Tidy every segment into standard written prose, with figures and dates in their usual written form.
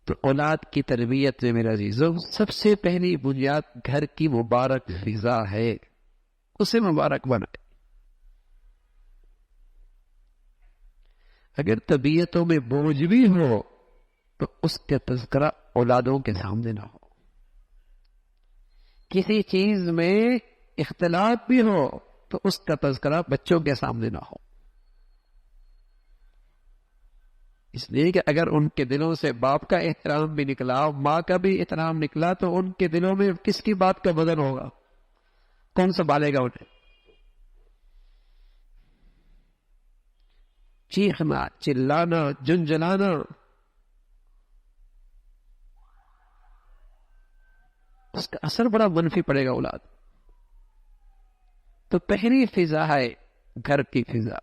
تو اولاد کی تربیت میں میرے عزیزوں سب سے پہلی بنیاد گھر کی مبارک فضا ہے، اسے مبارک بنائے۔ اگر طبیعتوں میں بوجھ بھی ہو تو اس کا تذکرہ اولادوں کے سامنے نہ ہو، کسی چیز میں اختلاف بھی ہو تو اس کا تذکرہ بچوں کے سامنے نہ ہو، اس لیے کہ اگر ان کے دلوں سے باپ کا احترام بھی نکلا، ماں کا بھی احترام نکلا، تو ان کے دلوں میں کس کی بات کا وزن ہوگا؟ کون سنبھالے گا انہیں؟ چیخنا، چلانا، جنجلانا، اس کا اثر بڑا منفی پڑے گا اولاد۔ تو پہلی فضا ہے گھر کی فضا۔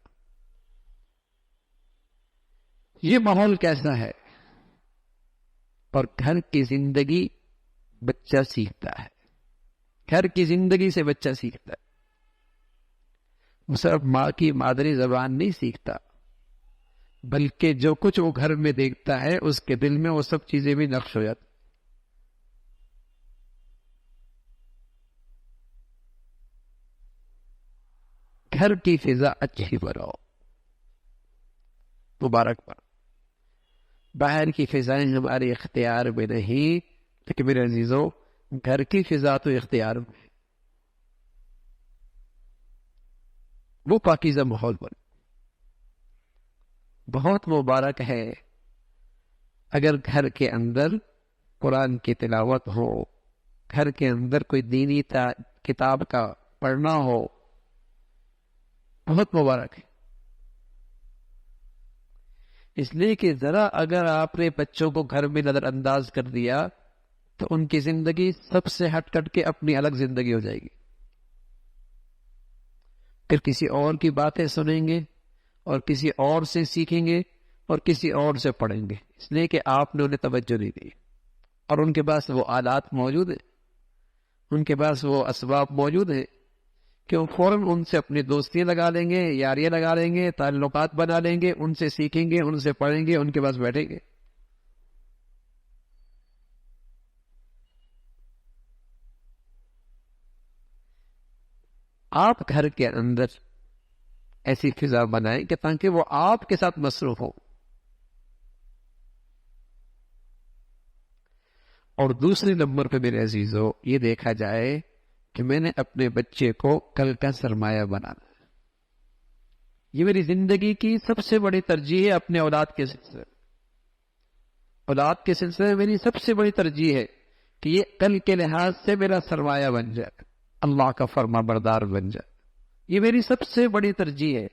یہ ماحول کیسا ہے؟ اور گھر کی زندگی بچہ سیکھتا ہے، گھر کی زندگی سے بچہ سیکھتا ہے، وہ صرف ماں کی مادری زبان نہیں سیکھتا، بلکہ جو کچھ وہ گھر میں دیکھتا ہے اس کے دل میں وہ سب چیزیں بھی نقش ہو جاتی۔ گھر کی فضا اچھی بناؤ، مبارک بناؤ۔ باہر کی فضائیں ہمارے اختیار میں نہیں، لیکن میرے عزیزوں گھر کی فضا تو اختیار میں ہے، وہ پاکیزہ ماحول بنے۔ بہت مبارک ہے اگر گھر کے اندر قرآن کی تلاوت ہو، گھر کے اندر کوئی دینی کتاب کا پڑھنا ہو، بہت مبارک ہے۔ اس لیے کہ ذرا اگر آپ نے بچوں کو گھر میں نظر انداز کر دیا تو ان کی زندگی سب سے ہٹ کٹ کے اپنی الگ زندگی ہو جائے گی، پھر کسی اور کی باتیں سنیں گے اور کسی اور سے سیکھیں گے اور کسی اور سے پڑھیں گے، اس لیے کہ آپ نے انہیں توجہ نہیں دی، اور ان کے پاس وہ آلات موجود ہیں، ان کے پاس وہ اسباب موجود ہیں کہ وہ فوراً ان سے اپنی دوستیاں لگا لیں گے، یاریاں لگا لیں گے، تعلقات بنا لیں گے، ان سے سیکھیں گے، ان سے پڑھیں گے، ان کے پاس بیٹھیں گے۔ آپ گھر کے اندر ایسی فضا بنائیں کہ تاکہ وہ آپ کے ساتھ مصروف ہو۔ اور دوسرے نمبر پہ میرے عزیزو یہ دیکھا جائے کہ میں نے اپنے بچے کو کل کا سرمایہ بنانا ہے۔ یہ میری زندگی کی سب سے بڑی ترجیح ہے اپنے اولاد کے سلسلے میں۔ اولاد کے سلسلے میں میری سب سے بڑی ترجیح ہے کہ یہ کل کے لحاظ سے میرا سرمایہ بن جائے، اللہ کا فرما بردار بن جائے، یہ میری سب سے بڑی ترجیح ہے۔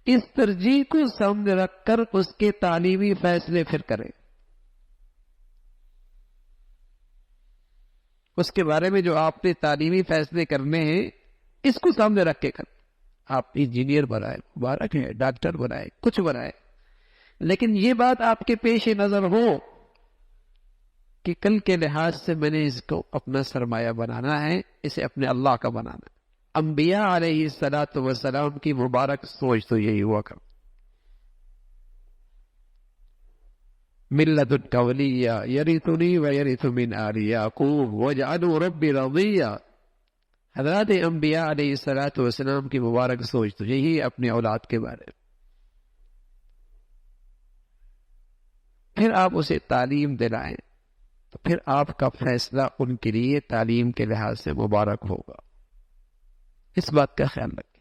اس ترجیح کو سامنے رکھ کر اس کے تعلیمی فیصلے پھر کریں، اس کے بارے میں جو آپ نے تعلیمی فیصلے کرنے ہیں اس کو سامنے رکھ کے کریں۔ آپ انجینئر بنائے، مبارک ہے، ڈاکٹر بنائے، کچھ بنائے، لیکن یہ بات آپ کے پیش نظر ہو کہ کل کے لحاظ سے میں نے اس کو اپنا سرمایہ بنانا ہے، اسے اپنے اللہ کا بنانا ہے۔ انبیاء علیہ الصلاۃ والسلام کی مبارک سوچ تو یہی ہوا کر، من لدنک ولیا یرثنی ویرث من آل یعقوب واجعلہ ربی رضیا۔ حضرات انبیاء علیہ الصلاۃ والسلام کی مبارک سوچ تو یہی اپنے اولاد کے بارے میں۔ پھر آپ اسے تعلیم دلائیں تو پھر آپ کا فیصلہ ان کے لیے تعلیم کے لحاظ سے مبارک ہوگا، اس بات کا خیال رکھیں۔